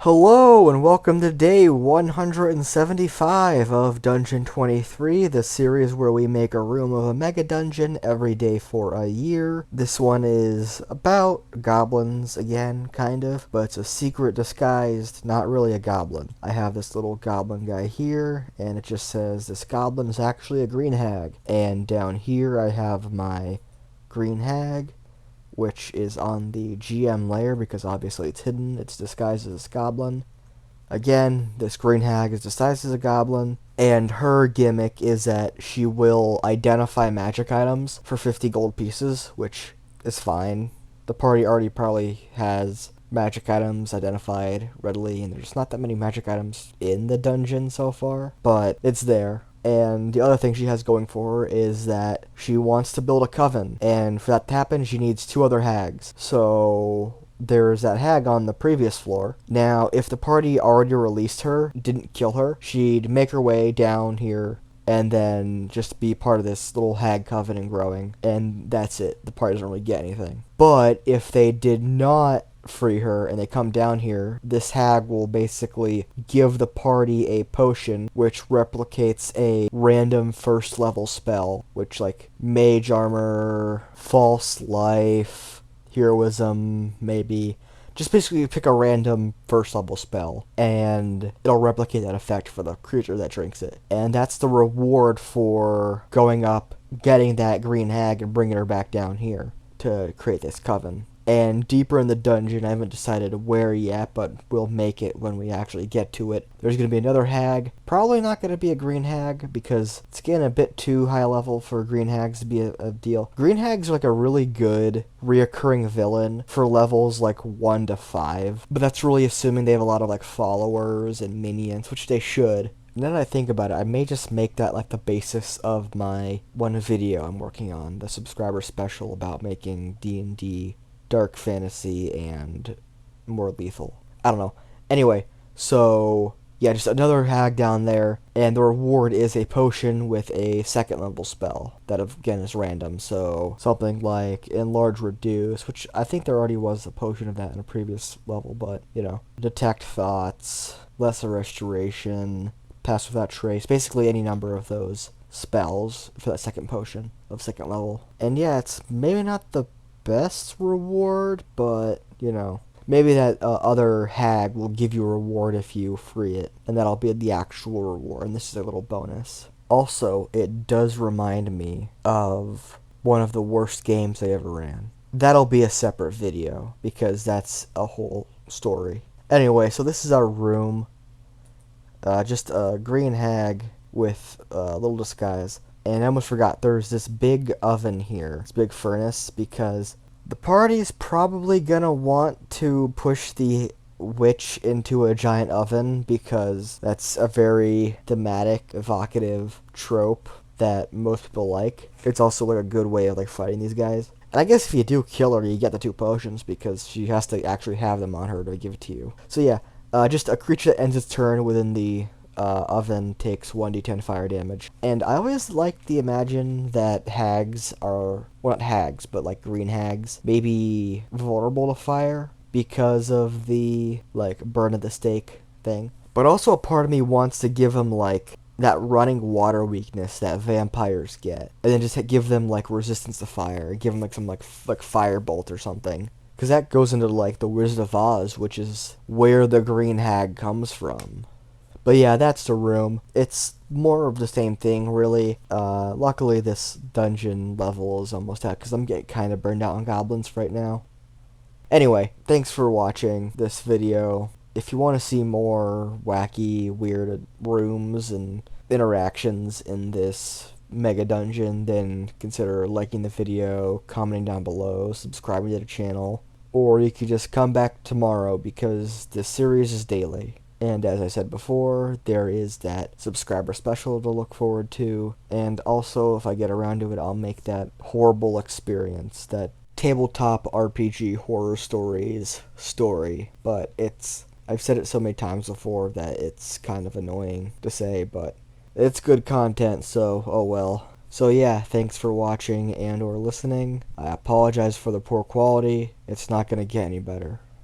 Hello and welcome to day 175 of Dungeon 23, the series where we make a room of a mega dungeon every day for a year. This one is about goblins again, kind of, but it's a secret disguised, not really a goblin. I have this little goblin guy here, and it just says this goblin is actually a green hag. And down here I have my green hag, which is on the GM layer because obviously it's hidden. It's disguised as a goblin. Again, this green hag is disguised as a goblin, and her gimmick is that she will identify magic items for 50 gold pieces, which is fine. The party already probably has magic items identified readily, and there's not that many magic items in the dungeon so far, but it's there. And the other thing she has going for her is that she wants to build a coven, and for that to happen, she needs two other hags. So there's that hag on the previous floor. Now, if the party already released her, didn't kill her, she'd make her way down here and then just be part of this little hag coven and growing, and that's it. The party doesn't really get anything. But if they did not free her and they come down here, this hag will basically give the party a potion which replicates a random first level spell, which like mage armor, false life, heroism, maybe. Just basically pick a random first level spell and it'll replicate that effect for the creature that drinks it. And that's the reward for going up, getting that green hag and bringing her back down here to create this coven. And deeper in the dungeon, I haven't decided where yet, but we'll make it when we actually get to it. There's going to be another hag. Probably not going to be a green hag, because it's getting a bit too high level for green hags to be a deal. Green hags are like a really good reoccurring villain for levels like 1 to 5. But that's really assuming they have a lot of like followers and minions, which they should. Now that I think about it, I may just make that like the basis of my one video I'm working on, the subscriber special about making D&D dark fantasy and more lethal. I don't know. Anyway, so yeah, just another hag down there, and the reward is a potion with a second level spell that again is random. So something like enlarge reduce, which I think there already was a potion of that in a previous level, but you know, detect thoughts, lesser restoration, pass without trace, basically any number of those spells for that second potion of second level. And yeah, it's maybe not the best reward, but you know, maybe that other hag will give you a reward if you free it, and that'll be the actual reward, and this is a little bonus. Also, it does remind me of one of the worst games I ever ran. That'll be a separate video because that's a whole story. Anyway, so this is our room. Just a green hag with a little disguise. And I almost forgot, there's this big oven here, this big furnace, because the party's probably gonna want to push the witch into a giant oven, because that's a very thematic, evocative trope that most people like. It's also like a good way of like fighting these guys. And I guess if you do kill her, you get the two potions, because she has to actually have them on her to give it to you. So yeah, just a creature that ends its turn within the oven takes 1d10 fire damage. And I always like to imagine that hags are, well, not hags, but like green hags, maybe vulnerable to fire because of the like burn at the stake thing. But also a part of me wants to give them like that running water weakness that vampires get, and then just give them like resistance to fire, give them like some like firebolt or something. Because that goes into like the Wizard of Oz, which is where the green hag comes from. But yeah, that's the room. It's more of the same thing, really. Luckily, this dungeon level is almost out, because I'm getting kind of burned out on goblins right now. Anyway, thanks for watching this video. If you want to see more wacky, weird rooms and interactions in this mega dungeon, then consider liking the video, commenting down below, subscribing to the channel, or you could just come back tomorrow, because this series is daily. And as I said before, there is that subscriber special to look forward to. And also, if I get around to it, I'll make that horrible experience, that tabletop RPG horror stories story. But I've said it so many times before that it's kind of annoying to say, but it's good content, so oh well. So yeah, thanks for watching and or listening. I apologize for the poor quality. It's not gonna get any better.